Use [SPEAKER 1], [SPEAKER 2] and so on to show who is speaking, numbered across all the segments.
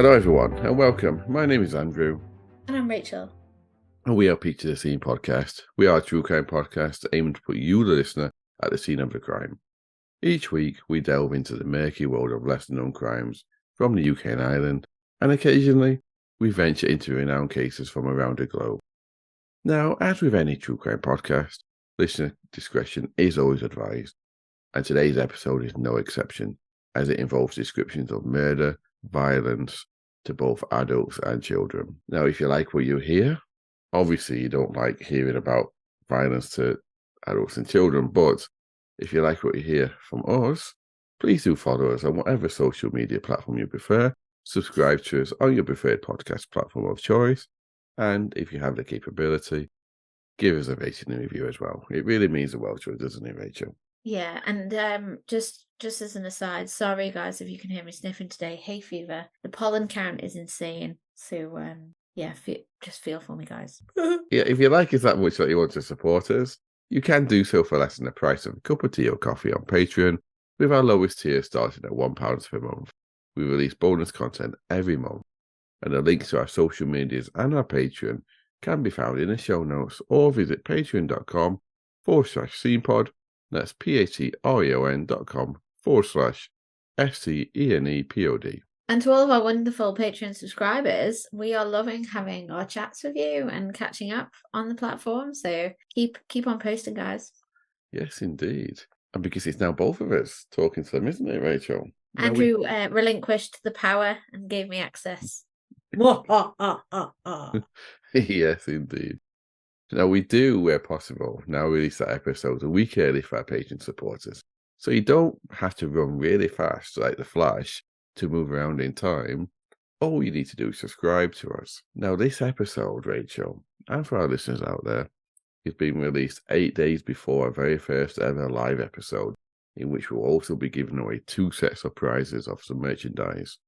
[SPEAKER 1] Hello everyone and welcome. My name is Andrew.
[SPEAKER 2] And I'm Rachel.
[SPEAKER 1] And we are Podchaser podcast. We are a true crime podcast aiming to put you, the listener, at the scene of the crime. Each week we delve into the murky world of lesser known crimes from the UK and Ireland, and occasionally we venture into renowned cases from around the globe. Now, as with any true crime podcast, listener discretion is always advised, and today's episode is no exception, as it involves descriptions of murder, violence to both adults and children. Now, if you like what you hear, obviously you don't like hearing about violence to adults and children, but if you like what you hear from us, please do follow us on whatever social media platform you prefer, subscribe to us on your preferred podcast platform of choice, and if you have the capability, give us a rating and review as well. It really means the world to us, doesn't it, Rachel?
[SPEAKER 2] Yeah, and just as an aside, sorry guys if you can hear me sniffing today. Hay fever. The pollen count is insane. So just feel for me, guys.
[SPEAKER 1] Yeah, if you like us that much that you want to support us, you can do so for less than the price of a cup of tea or coffee on Patreon, with our lowest tier starting at £1 per month. We release bonus content every month, and the links to our social medias and our Patreon can be found in the show notes, or visit patreon.com/scenepod. That's patreon.com/STENEPOD.
[SPEAKER 2] And to all of our wonderful Patreon subscribers, we are loving having our chats with you and catching up on the platform. So keep on posting, guys.
[SPEAKER 1] Yes, indeed. And because it's now both of us talking to them, isn't it, Rachel?
[SPEAKER 2] Andrew relinquished the power and gave me access.
[SPEAKER 1] Yes, indeed. Now, we do, where possible, now release that episode a week early for our Patreon supporters. So you don't have to run really fast like the Flash to move around in time. All you need to do is subscribe to us. Now, this episode, Rachel, and for our listeners out there, is being released 8 days before our very first ever live episode, in which we'll also be giving away 2 sets of prizes of some merchandise.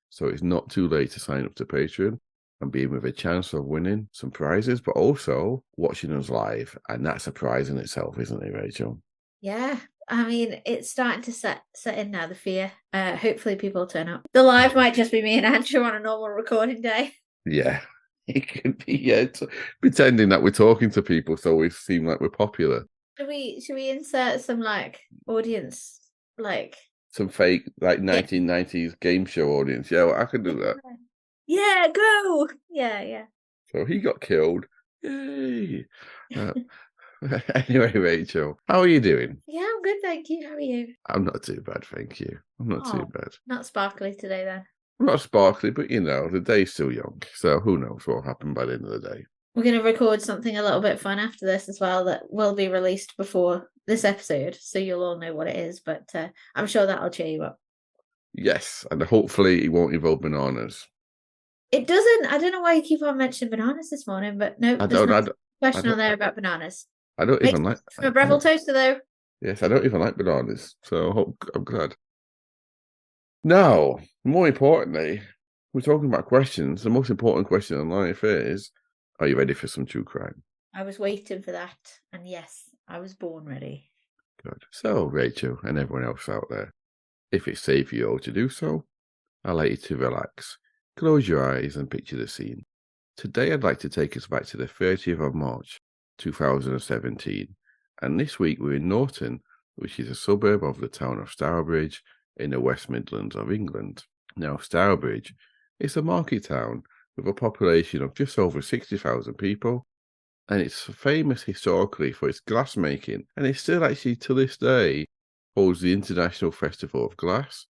[SPEAKER 1] So it's not too late to sign up to Patreon and be with a chance of winning some prizes, but also watching us live. And that's a prize in itself, isn't it, Rachel?
[SPEAKER 2] Yeah. I mean, it's starting to set in now, the fear. Hopefully people turn up. The live might just be me and Andrew on a normal recording day.
[SPEAKER 1] Yeah, it could be, pretending that we're talking to people so we seem like we're popular.
[SPEAKER 2] Should we insert some audience,
[SPEAKER 1] some fake 1990s game show audience? Yeah, well, I could do that.
[SPEAKER 2] Yeah, go! Yeah.
[SPEAKER 1] So he got killed. Yay! Anyway, Rachel, how are you doing?
[SPEAKER 2] Yeah, I'm good, thank you. How are you?
[SPEAKER 1] I'm not too bad, thank you. I'm not too bad.
[SPEAKER 2] Not sparkly today, then.
[SPEAKER 1] I'm not sparkly, but the day's still young, so who knows what will happen by the end of the day.
[SPEAKER 2] We're going to record something a little bit fun after this as well that will be released before this episode, so you'll all know what it is, but I'm sure that'll cheer you up.
[SPEAKER 1] Yes, and hopefully it won't involve bananas.
[SPEAKER 2] It doesn't. I don't know why you keep on mentioning bananas this morning, but no, there's no question on there about bananas.
[SPEAKER 1] I don't even like...
[SPEAKER 2] From a Breville toaster, though.
[SPEAKER 1] Yes, I don't even like bananas, so I'm glad. Now, more importantly, we're talking about questions. The most important question in life is, are you ready for some true crime?
[SPEAKER 2] I was waiting for that, and yes, I was born ready.
[SPEAKER 1] Good. So, Rachel and everyone else out there, if it's safe for you all to do so, I'd like you to relax, close your eyes and picture the scene. Today I'd like to take us back to the 30th of March, 2017, and this week we're in Norton, which is a suburb of the town of Stourbridge in the West Midlands of England. Now, Stourbridge is a market town with a population of just over 60,000 people, and it's famous historically for its glass making, and it still actually to this day holds the International Festival of Glass,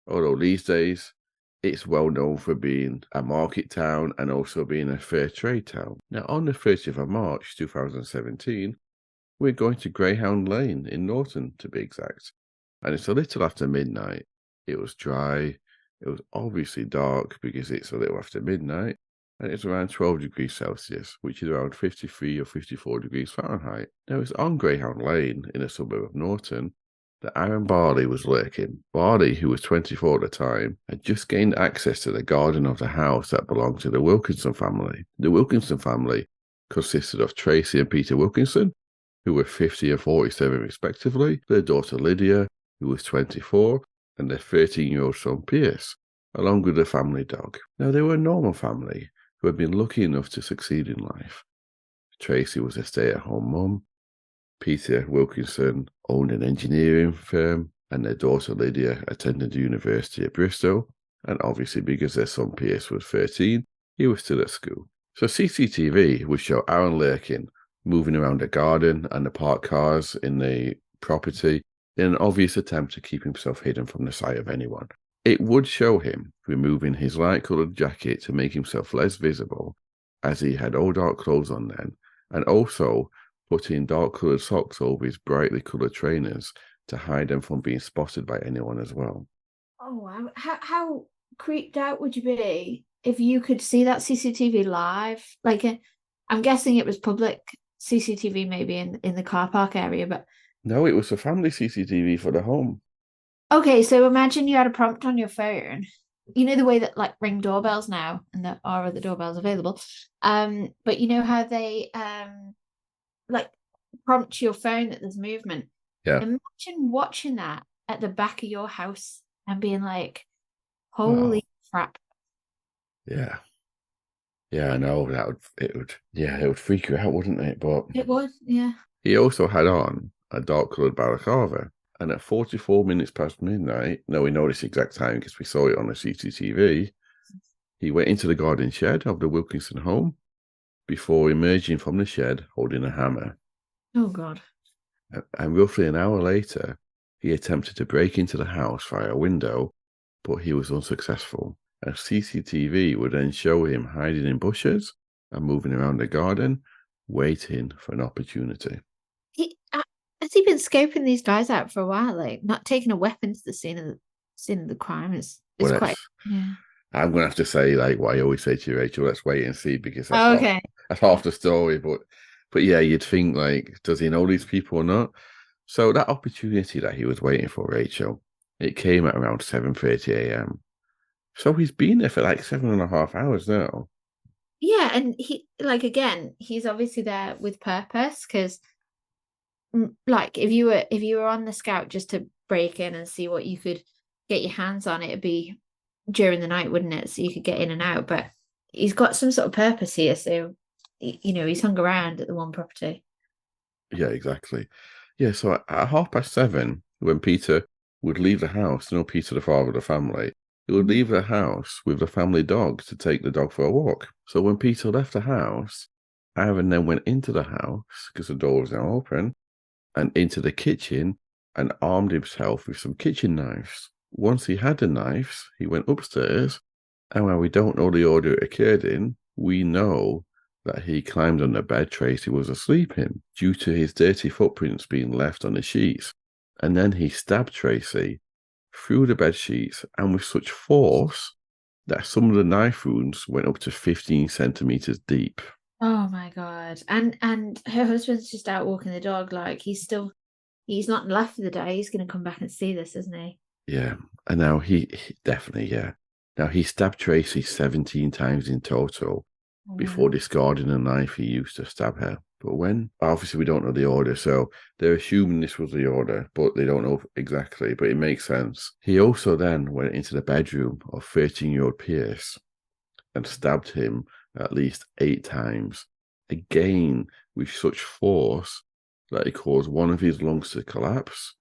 [SPEAKER 1] although these days it's well known for being a market town and also being a fair trade town. Now, on the 30th of March 2017, we're going to Greyhound Lane in Norton, to be exact. And it's a little after midnight. It was dry. It was obviously dark because it's a little after midnight. And it's around 12 degrees Celsius, which is around 53 or 54 degrees Fahrenheit. Now, it's on Greyhound Lane in a suburb of Norton that Aaron Barley was lurking. Barley, who was 24 at the time, had just gained access to the garden of the house that belonged to the Wilkinson family. The Wilkinson family consisted of Tracy and Peter Wilkinson, who were 50 and 47 respectively, their daughter Lydia, who was 24, and their 13-year-old son Pierce, along with the family dog. Now, they were a normal family who had been lucky enough to succeed in life. Tracy was a stay-at-home mum. Peter Wilkinson owned an engineering firm, and their daughter Lydia attended university at Bristol. And obviously, because their son Pierce was 13, he was still at school. So CCTV would show Aaron Lurkin moving around the garden and the parked cars in the property in an obvious attempt to keep himself hidden from the sight of anyone. It would show him removing his light-coloured jacket to make himself less visible, as he had all dark clothes on then, and also putting dark-coloured socks over his brightly coloured trainers to hide them from being spotted by anyone as well.
[SPEAKER 2] Oh, wow. How creeped out would you be if you could see that CCTV live? Like, I'm guessing it was public CCTV maybe in the car park area, but...
[SPEAKER 1] No, it was a family CCTV for the home.
[SPEAKER 2] Okay, so imagine you had a prompt on your phone. You know the way that like Ring doorbells now, and there are other doorbells available. But you know how they like prompt your phone that there's movement.
[SPEAKER 1] Yeah.
[SPEAKER 2] Imagine watching that at the back of your house and being like,
[SPEAKER 1] Wow.
[SPEAKER 2] holy crap.
[SPEAKER 1] Yeah. Yeah, I know it would freak you out, wouldn't it? But
[SPEAKER 2] It would, yeah.
[SPEAKER 1] he also had on a dark-coloured balaclava, and at 44 minutes past midnight, no, we know this exact time because we saw it on the CCTV, he went into the garden shed of the Wilkinson home before emerging from the shed holding a hammer.
[SPEAKER 2] Oh, God.
[SPEAKER 1] And roughly an hour later, he attempted to break into the house via a window, but he was unsuccessful. A CCTV would then show him hiding in bushes and moving around the garden, waiting for an opportunity.
[SPEAKER 2] Has he been scoping these guys out for a while? Like, not taking a weapon to the scene of the crime is quite... Yeah.
[SPEAKER 1] I'm going to have to say, like what I always say to you, Rachel, let's wait and see, because
[SPEAKER 2] Okay.
[SPEAKER 1] That's half the story. But yeah, you'd think, like, does he know these people or not? So that opportunity that he was waiting for, Rachel, it came at around 7:30 a.m. So he's been there for like 7.5 hours now.
[SPEAKER 2] Yeah, and he, like, again, he's obviously there with purpose, because like if you were on the scout just to break in and see what you could get your hands on, it'd be during the night, wouldn't it? So you could get in and out. But he's got some sort of purpose here, so he's hung around at the one property.
[SPEAKER 1] Yeah, exactly. Yeah, so at 7:30, when Peter would leave the house, Peter, the father of the family, he would leave the house with the family dog to take the dog for a walk. So when Peter left the house, Aaron then went into the house, because the door was now open, and into the kitchen and armed himself with some kitchen knives. Once he had the knives, he went upstairs, and while we don't know the order it occurred in, we know that he climbed on the bed Tracy was asleep in due to his dirty footprints being left on the sheets. And then he stabbed Tracy through the bed sheets, and with such force that some of the knife wounds went up to 15 centimeters deep.
[SPEAKER 2] Oh my God. And her husband's just out walking the dog. Like, he's not left for the day. He's going to come back and see this, isn't he?
[SPEAKER 1] Yeah. And now he definitely, yeah. Now he stabbed Tracy 17 times in total before discarding a knife he used to stab her. But obviously we don't know the order, so they're assuming this was the order, but they don't know exactly, but it makes sense. He also then went into the bedroom of 13-year-old Pierce and stabbed him at least 8 times, again with such force that it caused one of his lungs to collapse,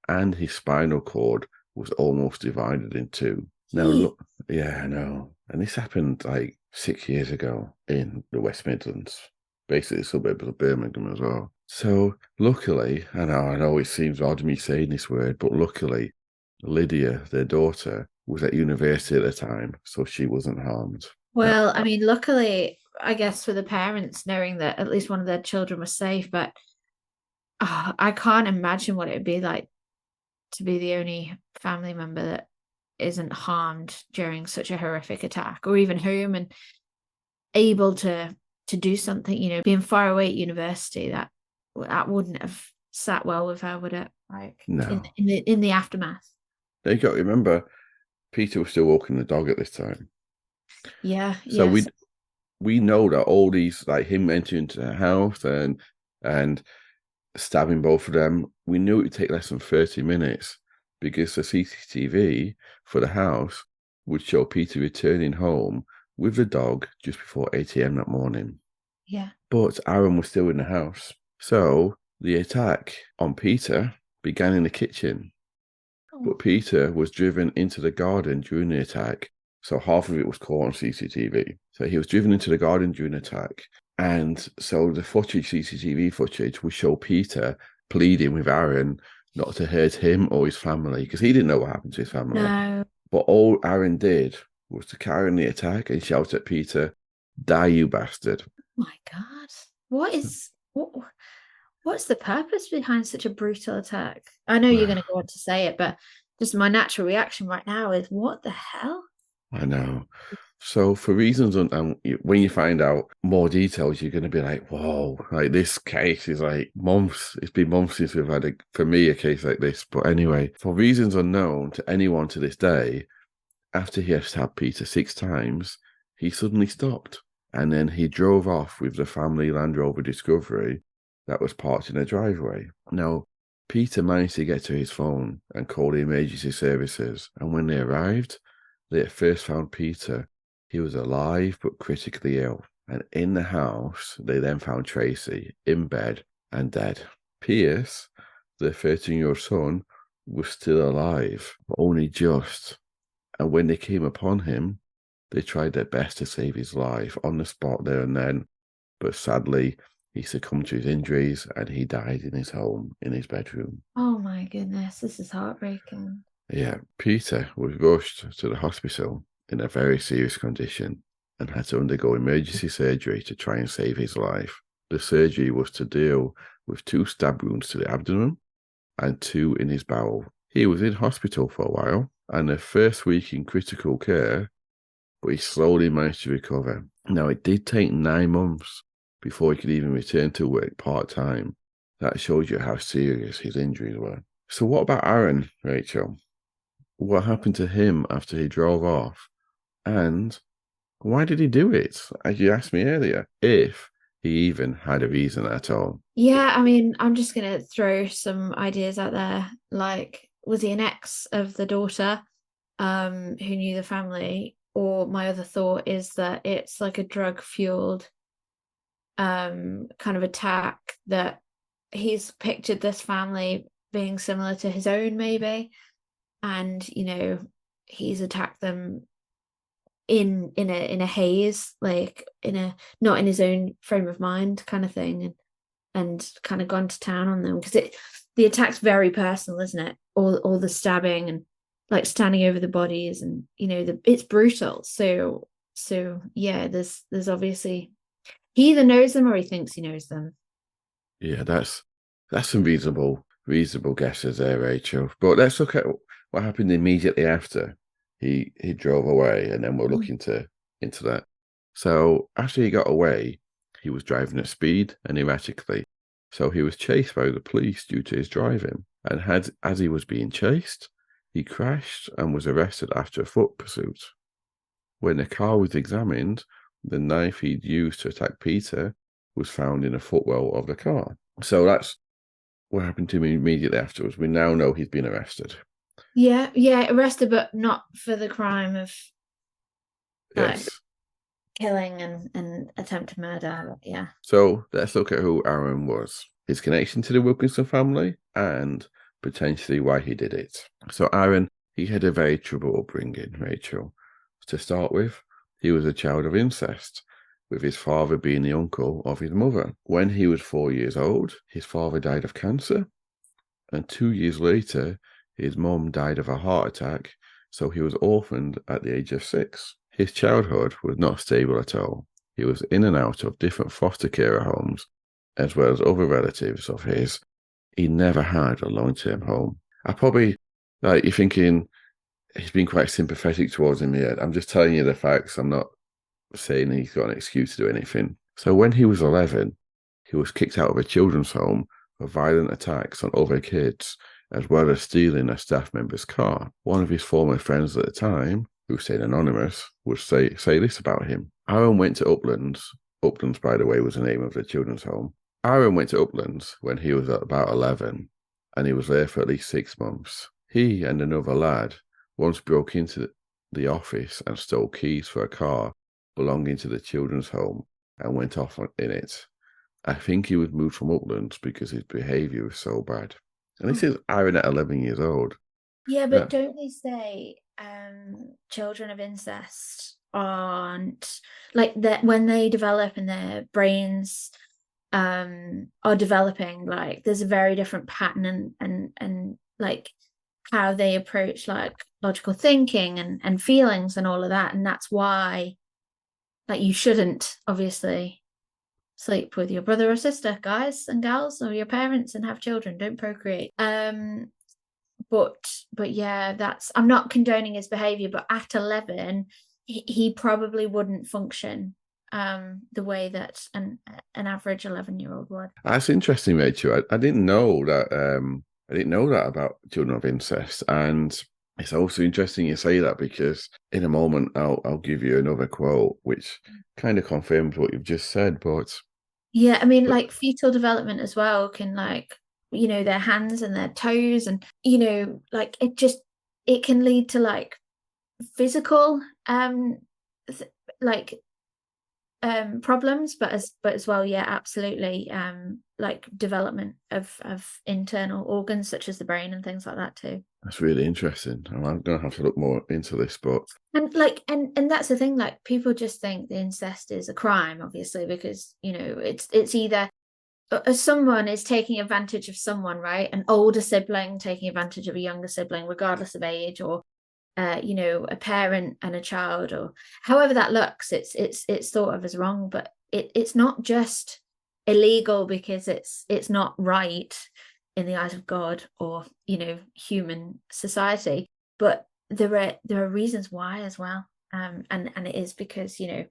[SPEAKER 1] and his spinal cord was almost divided in two. Now, look, yeah, I know. And this happened like 6 years ago in the West Midlands, basically suburbs of Birmingham as well. So luckily, I know it seems odd me saying this word, but luckily, Lydia, their daughter, was at university at the time, so she wasn't harmed.
[SPEAKER 2] Well, I mean, luckily, I guess for the parents, knowing that at least one of their children was safe, but I can't imagine what it would be like to be the only family member that isn't harmed during such a horrific attack, or even home and able to do something, being far away at university, that wouldn't have sat well with her, would it? Like,
[SPEAKER 1] no.
[SPEAKER 2] in the aftermath.
[SPEAKER 1] You got to remember, Peter was still walking the dog at this time.
[SPEAKER 2] Yeah.
[SPEAKER 1] So
[SPEAKER 2] yes.
[SPEAKER 1] we know that all these, like him entering into the house and stabbing both of them, we knew it would take less than 30 minutes because the CCTV for the house would show Peter returning home with the dog just before 8 a.m. that morning.
[SPEAKER 2] Yeah.
[SPEAKER 1] But Aaron was still in the house. So the attack on Peter began in the kitchen.
[SPEAKER 2] Oh.
[SPEAKER 1] But Peter was driven into the garden during the attack. So half of it was caught on CCTV. So he was driven into the garden during the attack. And so the footage, CCTV footage, would show Peter pleading with Aaron not to hurt him or his family, because he didn't know what happened to his family.
[SPEAKER 2] No.
[SPEAKER 1] But all Aaron did was to carry on the attack and shout at Peter, "Die, you bastard."
[SPEAKER 2] Oh my God. What's the purpose behind such a brutal attack? I know you're going to go on to say it, but just my natural reaction right now is, what the hell?
[SPEAKER 1] I know. So for reasons, when you find out more details, you're going to be like, whoa, like this case is like months. It's been months since we've had, for me, a case like this. But anyway, for reasons unknown to anyone to this day, after he had stabbed Peter 6 times, he suddenly stopped. And then he drove off with the family Land Rover Discovery that was parked in a driveway. Now, Peter managed to get to his phone and call the emergency services. And when they arrived, they at first found Peter. He was alive but critically ill. And in the house, they then found Tracy in bed and dead. Pierce, their 13-year-old son, was still alive, but only just. And when they came upon him, they tried their best to save his life on the spot there and then. But sadly, he succumbed to his injuries and he died in his home, in his bedroom.
[SPEAKER 2] Oh my goodness, this is heartbreaking.
[SPEAKER 1] Yeah, Peter was rushed to the hospital in a very serious condition and had to undergo emergency surgery to try and save his life. The surgery was to deal with 2 stab wounds to the abdomen and 2 in his bowel. He was in hospital for a while, and the first week in critical care, but he slowly managed to recover. Now, it did take 9 months before he could even return to work part-time. That shows you how serious his injuries were. So what about Aaron, Rachel? What happened to him after he drove off? And why did he do it? As you asked me earlier, if he even had a reason at all.
[SPEAKER 2] Yeah, I mean, I'm just going to throw some ideas out there. Like, was he an ex of the daughter who knew the family? Or my other thought is that it's like a drug-fueled kind of attack, that he's pictured this family being similar to his own, maybe. And, he's attacked them in a haze, like not in his own frame of mind kind of thing, and kind of gone to town on them, because the attack's very personal, isn't it? All the stabbing and like standing over the bodies, and it's brutal. So yeah, there's obviously, he either knows them or he thinks he knows them.
[SPEAKER 1] Yeah, that's some reasonable guesses there, Rachel. But let's look at what happened immediately after he drove away, and then we'll look into that. So after he got away, he was driving at speed and erratically. So he was chased by the police due to his driving. And as he was being chased, he crashed and was arrested after a foot pursuit. When the car was examined, the knife he'd used to attack Peter was found in a footwell of the car. So that's what happened to him immediately afterwards. We now know he's been arrested.
[SPEAKER 2] Yeah, arrested, but not for the crime of killing and attempted murder. Yeah.
[SPEAKER 1] So let's look at who Aaron was, his connection to the Wilkinson family, and potentially why he did it. So Aaron, he had a very troubled upbringing, Rachel. To start with, he was a child of incest, with his father being the uncle of his mother. When he was 4 years old, his father died of cancer, and 2 years later, his mum died of a heart attack, so he was orphaned at the age of 6. His childhood was not stable at all. He was in and out of different foster care homes, as well as other relatives of his. He never had a long-term home. You're thinking, he's been quite sympathetic towards him here. I'm just telling you the facts. I'm not saying he's got an excuse to do anything. So when he was 11, he was kicked out of a children's home for violent attacks on other kids, as well as stealing a staff member's car. One of his former friends at the time, who stayed anonymous, would say this about him. Aaron went to Uplands. Uplands, by the way, was the name of the children's home. Aaron went to Uplands when he was about 11, and he was there for at least 6 months. He and another lad once broke into the office and stole keys for a car belonging to the children's home and went off in it. I think he was moved from Uplands because his behaviour was so bad. And this is Aaron at 11 years old.
[SPEAKER 2] Yeah, but don't they say children of incest aren't like that when they develop and their brains are developing, like there's a very different pattern and like how they approach like logical thinking and feelings and all of that. And that's why like you shouldn't obviously sleep with your brother or sister, guys and gals, or your parents and have children. Don't procreate. But yeah, that's, I'm not condoning his behavior, but at 11 he probably wouldn't function the way that an average 11-year-old would.
[SPEAKER 1] That's interesting, Rachel. I didn't know that. I didn't know that about children of incest, and it's also interesting you say that because in a moment I'll give you another quote which kind of confirms what you've just said. But
[SPEAKER 2] yeah, I mean, like fetal development as well can like, you know, their hands and their toes and, you know, like it can lead to like physical like problems, but as well, yeah, absolutely, like development of internal organs such as the brain and things like that too.
[SPEAKER 1] That's really interesting. I'm gonna have to look more into this, but
[SPEAKER 2] And like and that's the thing, like people just think the incest is a crime, obviously, because you know it's either someone is taking advantage of someone, right? An older sibling taking advantage of a younger sibling, regardless of age, or you know, a parent and a child, or however that looks. It's thought of as wrong, but it's not just illegal because it's not right in the eyes of God or, you know, human society, but there are reasons why as well. And it is because, you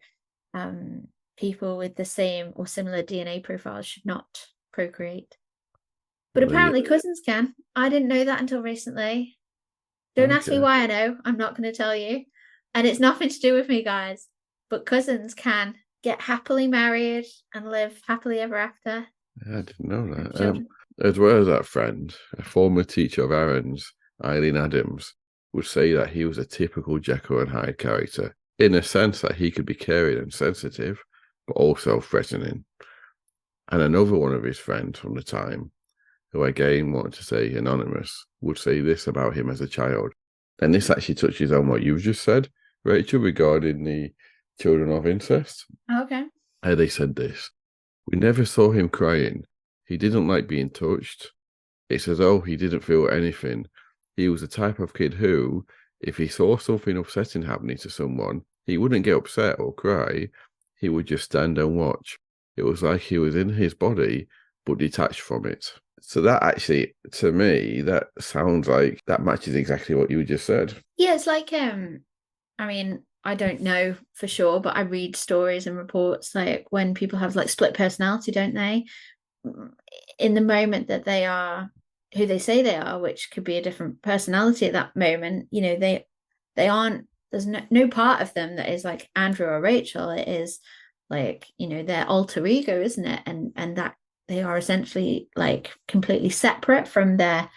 [SPEAKER 2] know, people with the same or similar DNA profiles should not procreate. But apparently cousins can. I didn't know that until recently. Don't ask me why I know. I'm not going to tell you. And it's nothing to do with me, guys. But cousins can get happily married and live happily ever after.
[SPEAKER 1] Yeah, I didn't know that. As well as that friend, a former teacher of Aaron's, Eileen Adams, would say that he was a typical Jekyll and Hyde character, in a sense that he could be caring and sensitive, but also threatening. And another one of his friends from the time, who again wanted to say anonymous, would say this about him as a child. And this actually touches on what you've just said, Rachel, regarding the children of incest.
[SPEAKER 2] Okay.
[SPEAKER 1] They said this: "We never saw him crying. He didn't like being touched. It's as though he didn't feel anything. He was the type of kid who, if he saw something upsetting happening to someone, he wouldn't get upset or cry. He would just stand and watch. It was like he was in his body, but detached from it." So that actually, to me, that sounds like that matches exactly what you just said.
[SPEAKER 2] Yeah, it's like I mean, I don't know for sure, but I read stories and reports like when people have like split personality, don't they? In the moment that they are who they say they are, which could be a different personality at that moment, you know, they aren't, there's no part of them that is like Andrew or Rachel. It is like, you know, their alter ego, isn't it? And that they are essentially like completely separate from their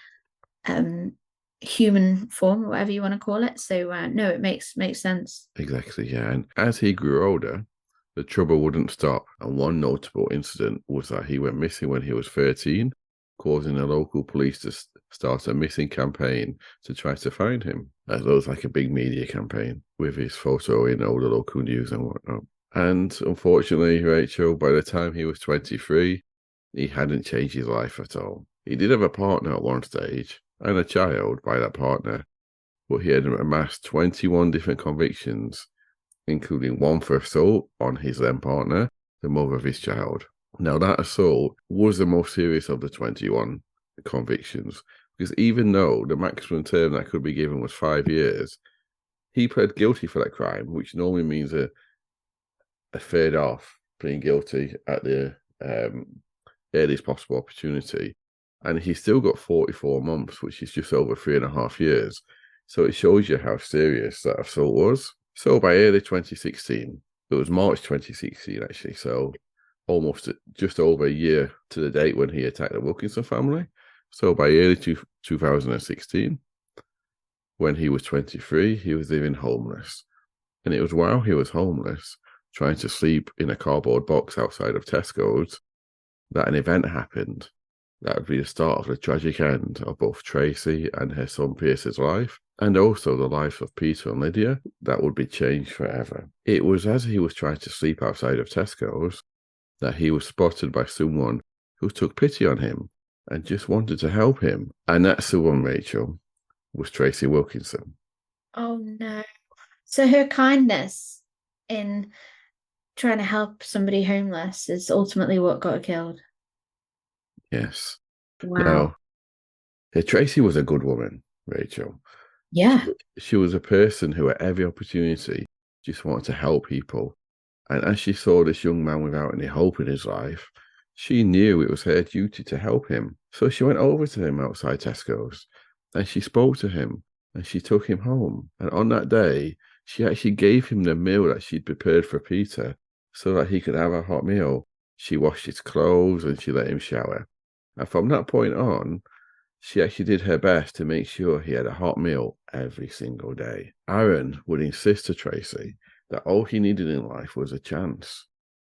[SPEAKER 2] human form or whatever you want to call it. So no, it makes sense.
[SPEAKER 1] Exactly, yeah. And as he grew older, the trouble wouldn't stop. And one notable incident was that he went missing when he was 13, causing the local police to start a missing campaign to try to find him. That was like a big media campaign with his photo in all the local news and whatnot. And unfortunately, Rachel, by the time he was 23, he hadn't changed his life at all. He did have a partner at one stage and a child by that partner, but he had amassed 21 different convictions, including one for assault on his then partner, the mother of his child. Now, that assault was the most serious of the 21 convictions, because even though the maximum term that could be given was 5 years, he pled guilty for that crime, which normally means a third off being guilty at the earliest possible opportunity. And he still got 44 months, which is just over 3.5 years. So it shows you how serious that assault was. So by early 2016, it was March 2016 actually, so almost just over a year to the date when he attacked the Wilkinson family. So by early 2016, When he was 23, he was living homeless. And it was while he was homeless, trying to sleep in a cardboard box outside of Tesco's, that an event happened that would be the start of the tragic end of both Tracy and her son Pierce's life, and also the lives of Peter and Lydia that would be changed forever. It was as he was trying to sleep outside of Tesco's that he was spotted by someone who took pity on him and just wanted to help him. And that someone, Rachel, was Tracy Wilkinson.
[SPEAKER 2] Oh no. So her kindness in trying to help somebody homeless is ultimately what got her killed.
[SPEAKER 1] Yes.
[SPEAKER 2] Wow.
[SPEAKER 1] Now, Tracy was a good woman, Rachel.
[SPEAKER 2] Yeah.
[SPEAKER 1] She was a person who, at every opportunity, just wanted to help people. And as she saw this young man without any hope in his life, she knew it was her duty to help him. So she went over to him outside Tesco's and she spoke to him and she took him home. And on that day, she actually gave him the meal that she'd prepared for Peter so that he could have a hot meal. She washed his clothes and she let him shower. And from that point on, she actually did her best to make sure he had a hot meal every single day. Aaron would insist to Tracy that all he needed in life was a chance.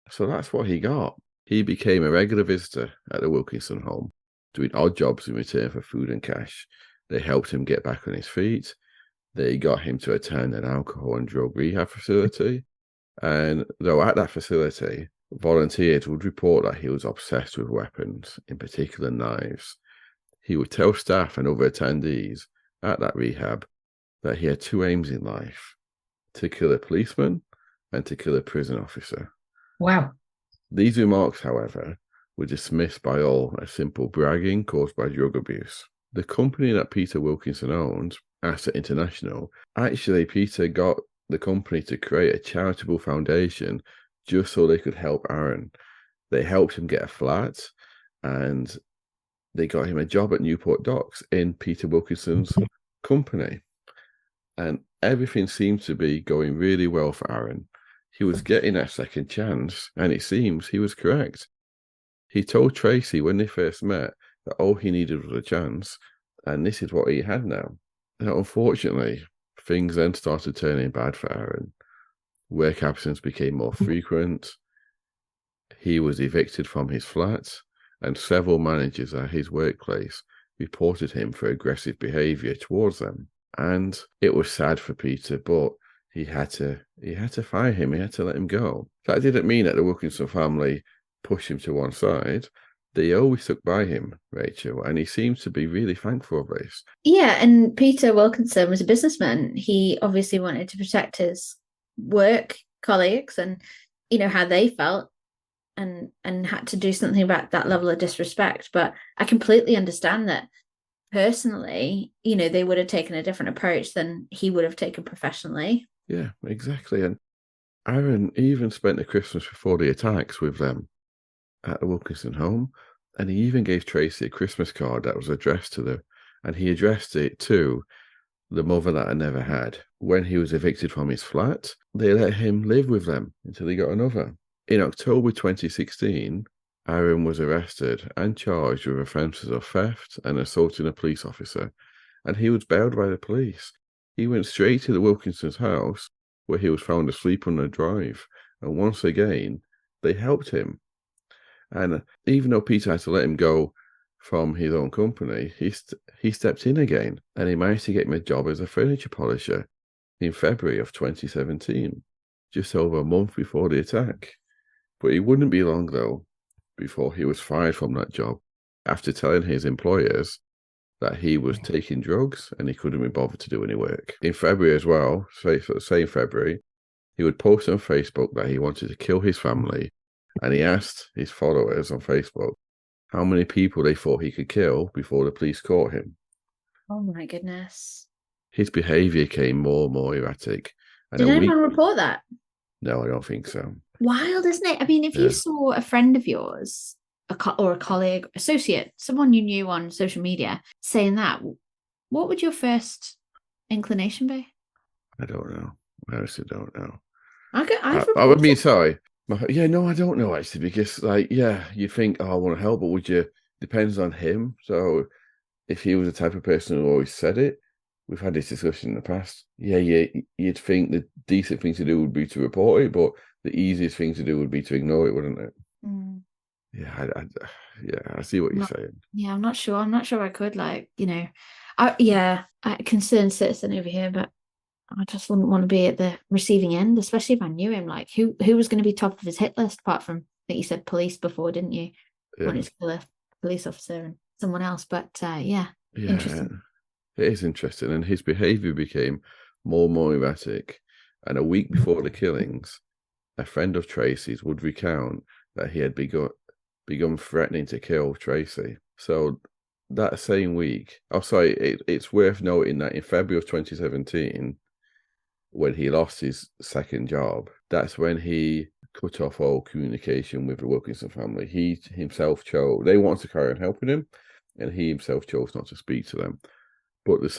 [SPEAKER 1] So that's what he got. He became a regular visitor at the Wilkinson home, doing odd jobs in return for food and cash. They helped him get back on his feet. They got him to attend an alcohol and drug rehab facility. And though at that facility, volunteers would report that he was obsessed with weapons, in particular knives. He would tell staff and other attendees at that rehab that he had two aims in life: to kill a policeman and to kill a prison officer.
[SPEAKER 2] Wow.
[SPEAKER 1] These remarks, however, were dismissed by all as simple bragging caused by drug abuse. The company that Peter Wilkinson owned, Asset International, actually Peter got the company to create a charitable foundation just so they could help Aaron. They helped him get a flat and they got him a job at Newport Docks in Peter Wilkinson's company. And everything seemed to be going really well for Aaron. He was getting a second chance, and it seems he was correct. He told Tracy when they first met that all he needed was a chance, and this is what he had now. Now, unfortunately, things then started turning bad for Aaron. Work absence became more frequent. He was evicted from his flat, and several managers at his workplace reported him for aggressive behavior towards them. And it was sad for Peter, but he had to fire him. He had to let him go. That didn't mean that the Wilkinson family pushed him to one side. They always stuck by him, Rachel, and he seems to be really thankful of this.
[SPEAKER 2] Yeah, and Peter Wilkinson was a businessman. He obviously wanted to protect his work colleagues and, you know, how they felt, and had to do something about that level of disrespect. But I completely understand that personally, you know, they would have taken a different approach than he would have taken professionally.
[SPEAKER 1] Yeah, exactly. And Aaron even spent the Christmas before the attacks with them at the Wilkinson home, and he even gave Tracy a Christmas card that was addressed to them, and he addressed it to the mother that I never had. When he was evicted from his flat, they let him live with them until he got another. In October 2016, Aaron was arrested and charged with offences of theft and assaulting a police officer, and he was bailed by the police. He went straight to the Wilkinson's house, where he was found asleep on the drive, and once again, they helped him. And even though Peter had to let him go from his own company, he stepped in again, and he managed to get him a job as a furniture polisher in February of 2017, just over a month before the attack. But it wouldn't be long, though, before he was fired from that job after telling his employers that he was taking drugs and he couldn't be bothered to do any work. In February as well, same February, he would post on Facebook that he wanted to kill his family, and he asked his followers on Facebook how many people they thought he could kill before the police caught him.
[SPEAKER 2] Oh my goodness.
[SPEAKER 1] His behaviour became more and more erratic. And
[SPEAKER 2] Did anyone report that?
[SPEAKER 1] No, I don't think so.
[SPEAKER 2] Wild, isn't it? I mean, if you saw a friend of yours, or a colleague, associate, someone you knew on social media saying that, what would your first inclination be?
[SPEAKER 1] I don't know. I honestly don't know.
[SPEAKER 2] I
[SPEAKER 1] mean, sorry. Yeah, no, I don't know, actually, because, you think, oh, I want to help, but would you? Depends on him. So if he was the type of person who always said it, we've had this discussion in the past. Yeah, you'd think the decent thing to do would be to report it, but the easiest thing to do would be to ignore it, wouldn't it?
[SPEAKER 2] Mm.
[SPEAKER 1] Yeah, yeah, I see what
[SPEAKER 2] I'm
[SPEAKER 1] you're
[SPEAKER 2] not,
[SPEAKER 1] saying.
[SPEAKER 2] yeah, I'm not sure. I'm not sure I could, like, concerned citizen over here, but I just wouldn't want to be at the receiving end, especially if I knew him. Like, who was going to be top of his hit list apart from, I think you said police before, didn't you?
[SPEAKER 1] Yeah,
[SPEAKER 2] Wanted to kill a police officer and someone else, but yeah,
[SPEAKER 1] yeah,
[SPEAKER 2] interesting.
[SPEAKER 1] it is interesting, and his behaviour became more and more erratic. And a week before the killings, a friend of Tracy's would recount that he had begun threatening to kill Tracy. So that same week, it's worth noting that in February of 2017, when he lost his second job, that's when he cut off all communication with the Wilkinson family. He himself chose, they wanted to carry on helping him, and he himself chose not to speak to them. But that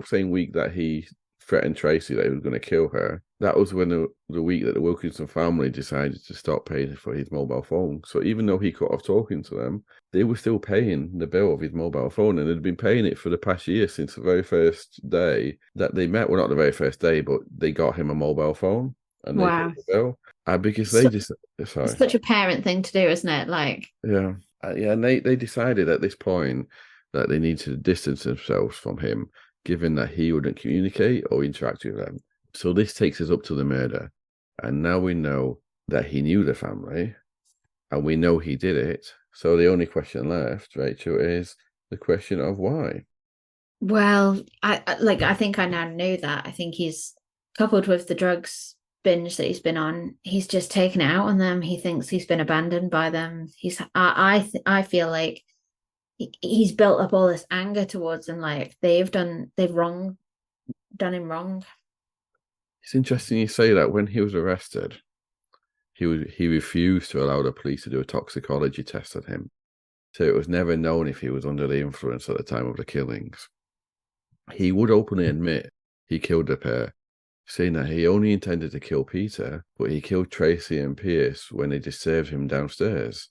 [SPEAKER 1] same week that he threatened Tracy that he was going to kill her, that was when the week that the Wilkinson family decided to stop paying for his mobile phone. So even though he cut off talking to them, they were still paying the bill of his mobile phone, and they'd been paying it for the past year since the very first day that they met. Well, not the very first day, but they got him a mobile phone and they paid
[SPEAKER 2] Wow.
[SPEAKER 1] the bill. Because
[SPEAKER 2] It's,
[SPEAKER 1] they
[SPEAKER 2] su-
[SPEAKER 1] just
[SPEAKER 2] it's
[SPEAKER 1] sorry,
[SPEAKER 2] such a parent thing to do, isn't it? Like,
[SPEAKER 1] yeah, yeah, and they decided at this point that they needed to distance themselves from him, given that he wouldn't communicate or interact with them. So this takes us up to the murder, and now we know that he knew the family, and we know he did it. So the only question left, Rachel, is the question of why.
[SPEAKER 2] well, I think I now know that. I think he's coupled with the drugs binge that he's been on, he's just taken it out on them. He thinks he's been abandoned by them. I feel like he's built up all this anger towards them, like done him wrong.
[SPEAKER 1] It's interesting you say that. When he was arrested, he refused to allow the police to do a toxicology test on him. So it was never known if he was under the influence at the time of the killings. He would openly admit he killed the pair, saying that he only intended to kill Peter, but he killed Tracy and Pierce when they disturbed him downstairs.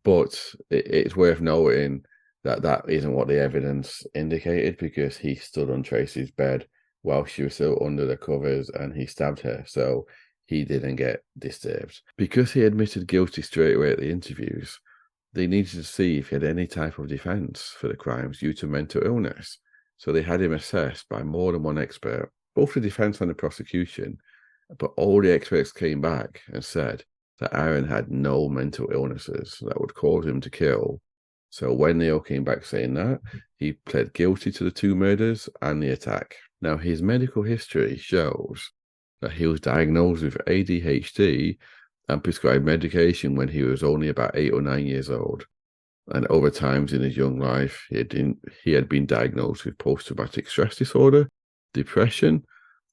[SPEAKER 1] But it's worth noting that that isn't what the evidence indicated, because he stood on Tracy's bed while she was still under the covers and he stabbed her. So he didn't get disturbed. Because he admitted guilty straight away at the interviews, they needed to see if he had any type of defense for the crimes due to mental illness. So they had him assessed by more than one expert, both the defense and the prosecution. But all the experts came back and said that Aaron had no mental illnesses that would cause him to kill. So when they all came back saying that, he pled guilty to the two murders and the attack. Now, his medical history shows that he was diagnosed with ADHD and prescribed medication when he was only about 8 or 9 years old. And over times in his young life, he had been diagnosed with post-traumatic stress disorder, depression,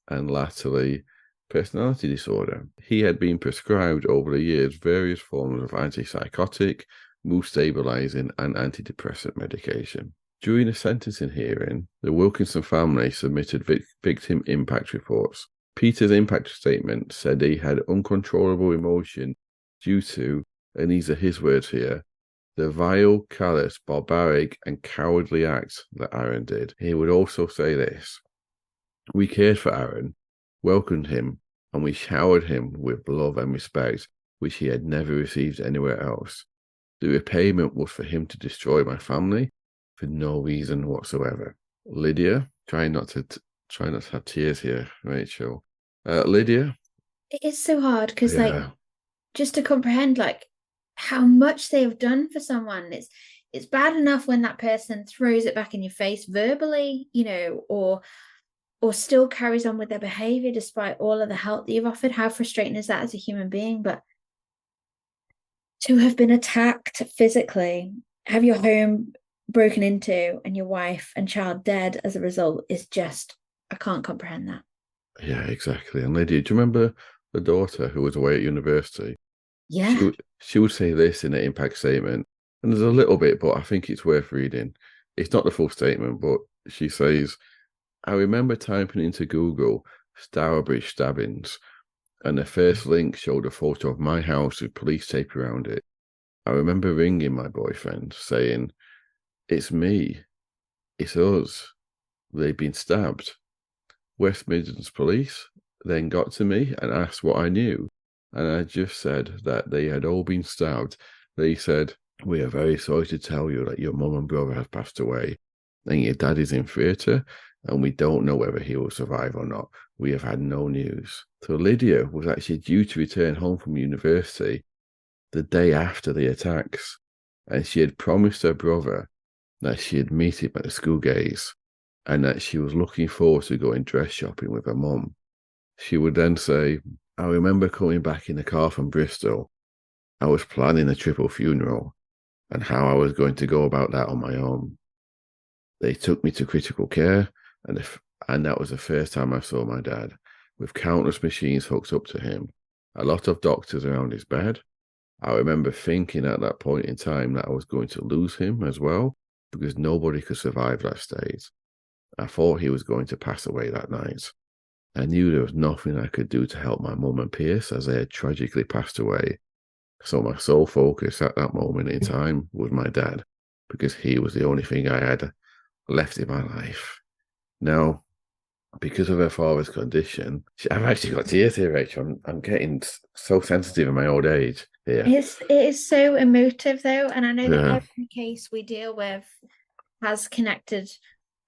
[SPEAKER 1] and latterly, personality disorder. He had been prescribed over the years various forms of antipsychotic, mood stabilizing, and antidepressant medication. During the sentencing hearing, the Wilkinson family submitted victim impact reports. Peter's impact statement said he had uncontrollable emotion due to, and these are his words here, the vile, callous, barbaric, and cowardly act that Aaron did. He would also say this: we cared for Aaron, welcomed him, and we showered him with love and respect, which he had never received anywhere else. The repayment was for him to destroy my family for no reason whatsoever. Lydia, try not to have tears here, Rachel. Lydia,
[SPEAKER 2] It is so hard because, like,
[SPEAKER 1] yeah,
[SPEAKER 2] just to comprehend, like, how much they have done for someone. It's bad enough when that person throws it back in your face verbally, or still carries on with their behavior despite all of the help that you've offered. How frustrating is that as a human being? But to have been attacked physically, have your home broken into, and your wife and child dead as a result is just, I can't comprehend that.
[SPEAKER 1] yeah, exactly. And Lydia, do you remember the daughter who was away at university?
[SPEAKER 2] Yeah.
[SPEAKER 1] She would say this in the impact statement, and there's a little bit, but I think it's worth reading. It's not the full statement, but she says, I remember typing into Google Stourbridge stabbings, and the first link showed a photo of my house with police tape around it. I remember ringing my boyfriend saying, it's me, it's us. they'd been stabbed. West Midlands police then got to me and asked what I knew. And I just said that they had all been stabbed. They said, "We are very sorry to tell you that your mum and brother have passed away, and your dad is in theatre, and we don't know whether he will survive or not. We have had no news." So Lydia was actually due to return home from university the day after the attacks, and she had promised her brother that she'd meet him at the school gates and that she was looking forward to going dress shopping with her mum. She would then say, "I remember coming back in the car from Bristol. I was planning a triple funeral and how I was going to go about that on my own. They took me to critical care, and that was the first time I saw my dad, with countless machines hooked up to him, a lot of doctors around his bed. I remember thinking at that point in time that I was going to lose him as well, because nobody could survive that state. I thought he was going to pass away that night. I knew there was nothing I could do to help my mum and Pierce as they had tragically passed away. So my sole focus at that moment in time was my dad, because he was the only thing I had left in my life." Now, because of her father's condition, I've actually got tears here, Rachel. I'm getting so sensitive in my old age here.
[SPEAKER 2] It is so emotive, though, and I know that
[SPEAKER 1] Yeah,
[SPEAKER 2] every case we deal with has connected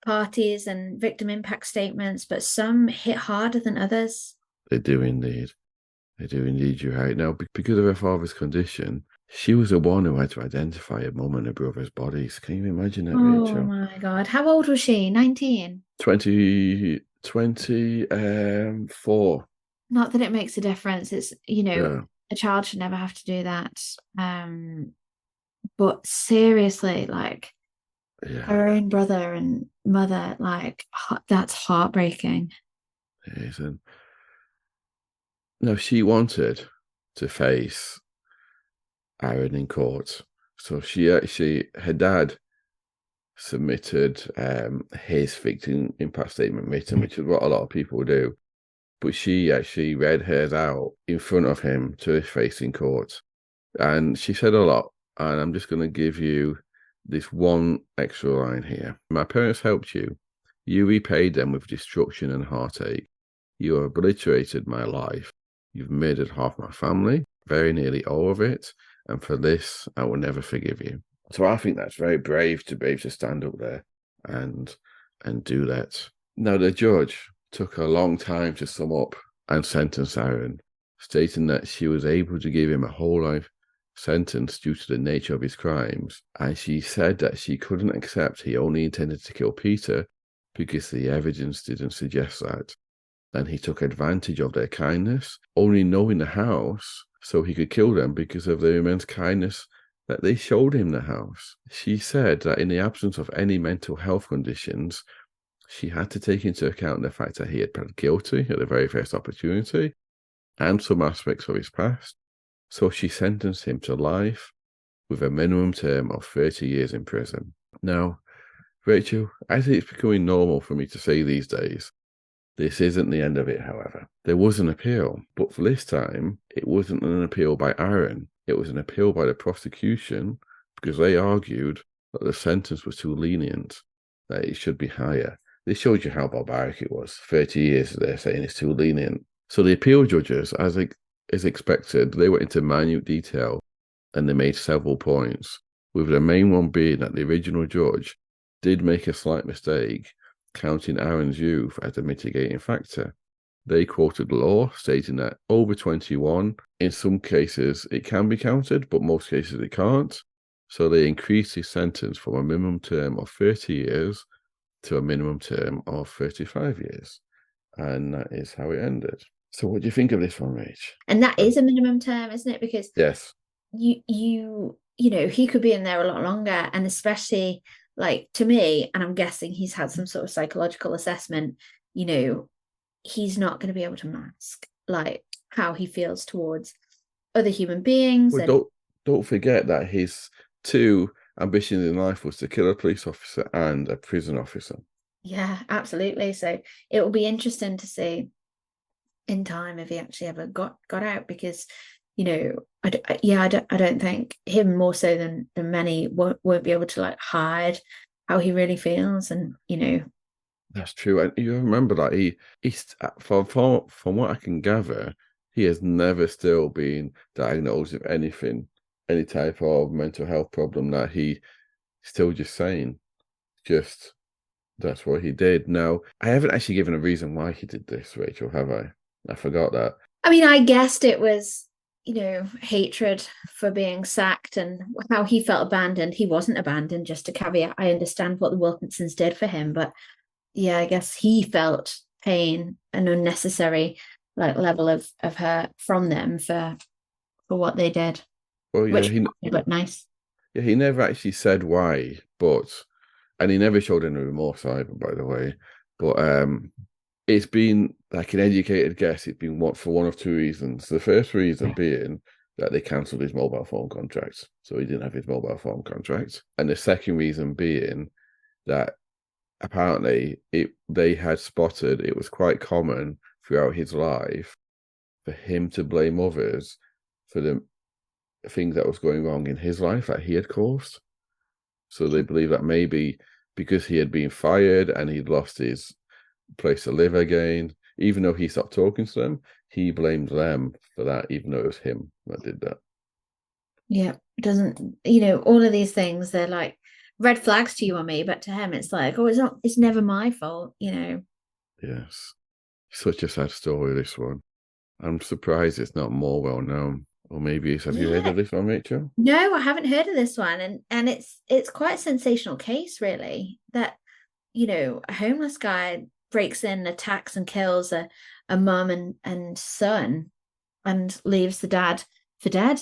[SPEAKER 2] parties and victim impact statements, but some hit harder than others.
[SPEAKER 1] they do indeed. They do indeed, you're right. Now, because of her father's condition, she was the one who had to identify her mum and her brother's bodies. Can you imagine that,
[SPEAKER 2] Oh
[SPEAKER 1] Rachel?
[SPEAKER 2] my God. How old was she? 19?
[SPEAKER 1] 24.
[SPEAKER 2] Not that it makes a difference. It's,
[SPEAKER 1] Yeah,
[SPEAKER 2] a child should never have to do that. But seriously, like
[SPEAKER 1] yeah,
[SPEAKER 2] her own brother and mother, like that's heartbreaking.
[SPEAKER 1] it is. And no, she wanted to face Aaron in court. So her dad submitted his victim impact statement written, which is what a lot of people do. But she actually read hers out in front of him to his face in court. And she said a lot. And I'm just going to give you this one extra line here. "My parents helped you. You repaid them with destruction and heartache. You have obliterated my life. You've murdered half my family, very nearly all of it. And for this, I will never forgive you." So I think that's very brave to be able to stand up there and do that. Now, the judge took a long time to sum up and sentence Aaron, stating that she was able to give him a whole life sentence due to the nature of his crimes. And she said that she couldn't accept he only intended to kill Peter because the evidence didn't suggest that. And he took advantage of their kindness, only knowing the house so he could kill them because of their immense kindness that they showed him the house. She said that in the absence of any mental health conditions, she had to take into account the fact that he had pled guilty at the very first opportunity and some aspects of his past. So she sentenced him to life with a minimum term of 30 years in prison. Now, Rachel, as it's becoming normal for me to say these days, this isn't the end of it, however. There was an appeal, but for this time, it wasn't an appeal by Aaron. It was an appeal by the prosecution because they argued that the sentence was too lenient, that it should be higher. This shows you how barbaric it was. 30 years, they're saying it's too lenient. So the appeal judges, as expected, they went into minute detail and they made several points, with the main one being that the original judge did make a slight mistake, counting Aaron's youth as a mitigating factor. They quoted law stating that over 21, in some cases it can be counted, but most cases it can't. So they increased his sentence from a minimum term of 30 years to a minimum term of 35 years. And that is how it ended. So what do you think of this one, Rach?
[SPEAKER 2] And that is a minimum term, isn't it? Because
[SPEAKER 1] Yes.
[SPEAKER 2] he could be in there a lot longer, and especially like to me, and I'm guessing he's had some sort of psychological assessment, he's not going to be able to mask like how he feels towards other human beings.
[SPEAKER 1] Well,
[SPEAKER 2] And
[SPEAKER 1] don't forget that his two ambitions in life was to kill a police officer and a prison officer.
[SPEAKER 2] yeah, absolutely. So it will be interesting to see in time if he actually ever got out, because I don't think him, more so than many, won't be able to like hide how he really feels. And
[SPEAKER 1] That's true. And you remember that from what I can gather, he has never still been diagnosed with anything, any type of mental health problem that he still just saying. Just that's what he did. Now, I haven't actually given a reason why he did this, Rachel, have I? I forgot that.
[SPEAKER 2] I mean, I guessed it was, hatred for being sacked and how he felt abandoned. He wasn't abandoned, just a caveat. I understand what the Wilkinsons did for him, but yeah, I guess he felt pain, an unnecessary level of hurt from them for what they did,
[SPEAKER 1] Well, yeah,
[SPEAKER 2] which but nice.
[SPEAKER 1] he never actually said why, and he never showed any remorse either, by the way. But it's been like an educated guess. It's been for one of two reasons. The first reason being that they cancelled his mobile phone contract, so he didn't have his mobile phone contract, and the second reason being that apparently they had spotted it was quite common throughout his life for him to blame others for the things that was going wrong in his life that he had caused. So they believe that maybe because he had been fired and he'd lost his place to live again, even though he stopped talking to them, he blamed them for that, even though it was him that did that.
[SPEAKER 2] Yeah, doesn't all of these things, they're like red flags to you or me, but to him it's like, oh, it's never my fault.
[SPEAKER 1] Yes. Such a sad story, this one. I'm surprised it's not more well known. Or maybe have you heard
[SPEAKER 2] Yeah.
[SPEAKER 1] of this one, Rachel?
[SPEAKER 2] No, I haven't heard of this one, and it's quite a sensational case, really. That a homeless guy breaks in, attacks, and kills a mum and son, and leaves the dad for dead,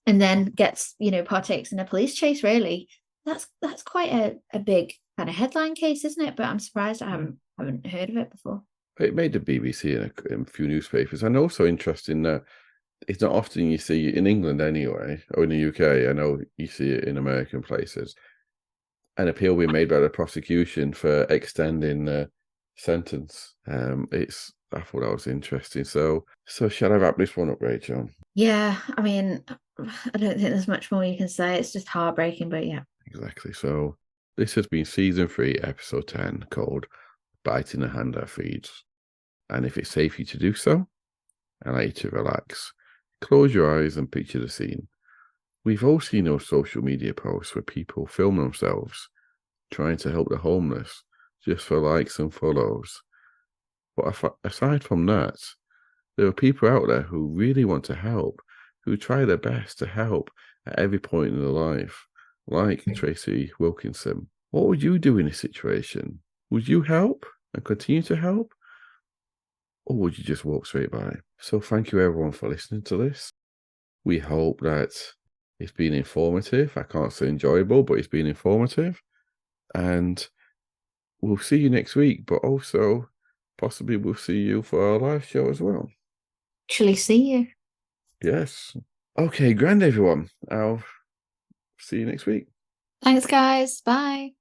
[SPEAKER 2] and then gets partakes in a police chase. Really, that's quite a big kind of headline case, isn't it? But I'm surprised I haven't heard of it before.
[SPEAKER 1] It made the BBC and a few newspapers, and also interesting that it's not often you see in England anyway, or in the UK. I know you see it in American places. An appeal being made by the prosecution for extending the sentence. I thought that was interesting. So shall I wrap this one up, Rachel?
[SPEAKER 2] Yeah, I mean, I don't think there's much more you can say. It's just heartbreaking, but yeah.
[SPEAKER 1] Exactly. So this has been season 3, episode 10, called "Biting the Hand That Feeds." And if it's safe for you to do so, I'd like you to relax. Close your eyes and picture the scene. We've all seen those social media posts where people film themselves trying to help the homeless just for likes and follows. But aside from that, there are people out there who really want to help, who try their best to help at every point in their life, like Tracy Wilkinson. What would you do in this situation? Would you help and continue to help? Or would you just walk straight by? So thank you everyone for listening to this. We hope that it's been informative. I can't say enjoyable, but it's been informative. And we'll see you next week, but also possibly we'll see you for our live show as well.
[SPEAKER 2] Actually, see you.
[SPEAKER 1] Yes. Okay, grand everyone. I'll see you next week.
[SPEAKER 2] Thanks, guys. Bye.